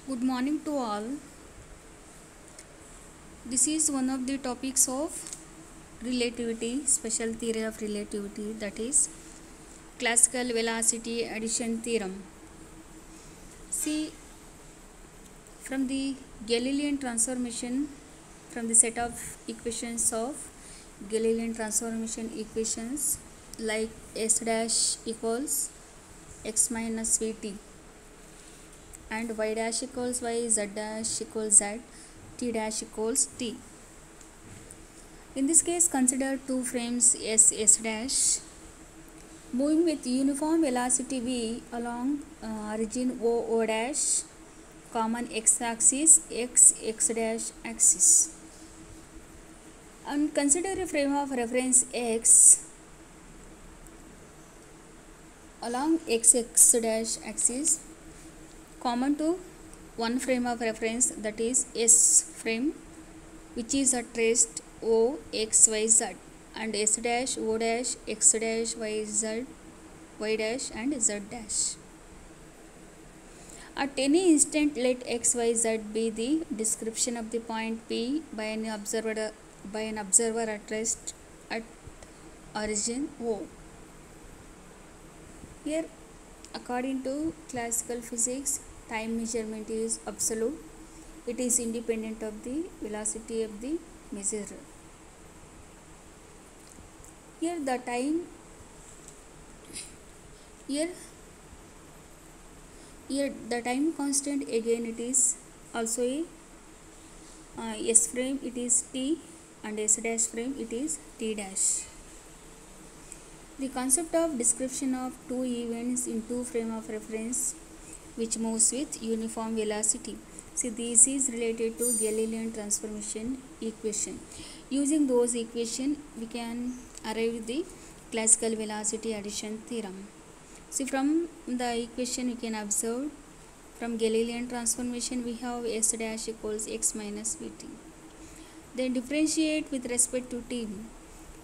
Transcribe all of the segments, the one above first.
Good morning to all. This is one of the topics of relativity, special theory of relativity, that is classical velocity addition theorem. See, from the Galilean transformation, from the set of equations of Galilean transformation equations like S dash equals x minus vt and y dash equals y, z dash equals z, t dash equals t. In this case, consider two frames S dash moving with uniform velocity v along origin O dash, common x axis, x dash axis. And consider a frame of reference x along x dash axis common to one frame of reference, that is S frame, which is at rest O x y z, and S dash O dash x dash y z y dash and z dash. At any instant, let x y z be the description of the point P by an observer at rest at origin O. Here, according to classical physics, time measurement is absolute. It is independent of the velocity of the measurer. Here the time constant, again it is also a S frame, it is t, and S dash frame, it is t dash. The concept of description of two events in two frame of reference which moves with uniform velocity. See, this is related to Galilean transformation equation. Using those equation, we can arrive the classical velocity addition theorem. See, from the equation you can observe, from Galilean transformation we have S dash equals x minus vt. Then differentiate with respect to t,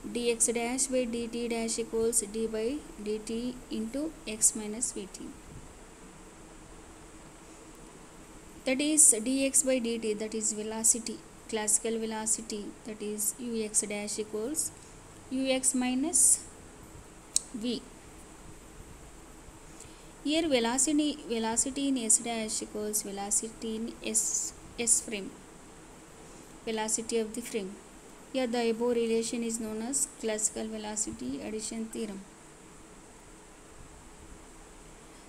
dx dash by dt dash equals d by dt into x minus vt. That is dx by dt, that is velocity, classical velocity, that is ux dash equals ux minus v. Here velocity in S dash equals velocity in S frame, velocity of the frame. Here the above relation is known as classical velocity addition theorem.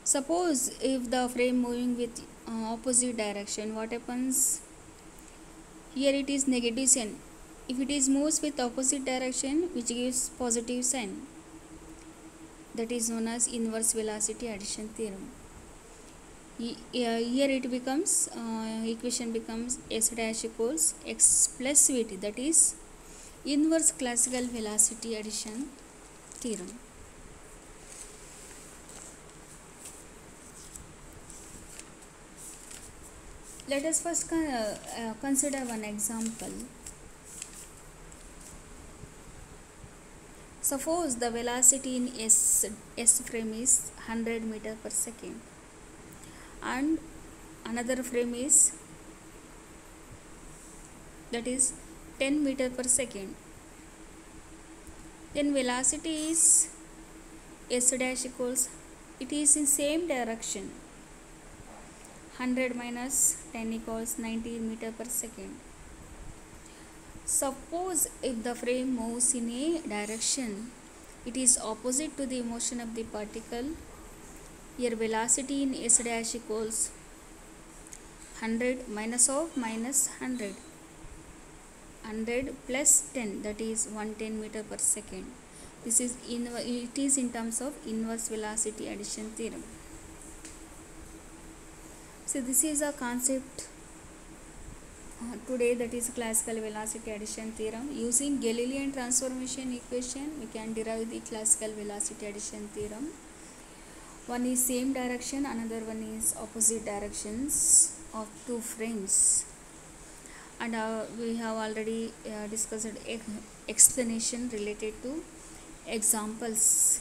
Suppose if the frame moving with opposite direction, what happens? Here it is negative sign. If it is moves with opposite direction, which gives positive sign, that is known as inverse velocity addition theorem. Here it becomes equation becomes S dash equals x plus vt, that is inverse classical velocity addition theorem. Let us first consider one example. Suppose the velocity in S frame is 100 meter per second and another frame is, that is 10 meter per second. Then velocity is S dash equals, it is in same direction, 100 minus 10 equals 90 meter per second. Suppose if the frame moves in a direction, it is opposite to the motion of the particle. Here velocity in S dash equals 100 minus of minus 100, 100 plus 10, that is 110 meter per second. This is it is in terms of inverse velocity addition theorem. So this is a concept today, that is classical velocity addition theorem. Using Galilean transformation equation, we can derive the classical velocity addition theorem. One is same direction, another one is opposite directions of two frames. And we have already discussed explanation related to examples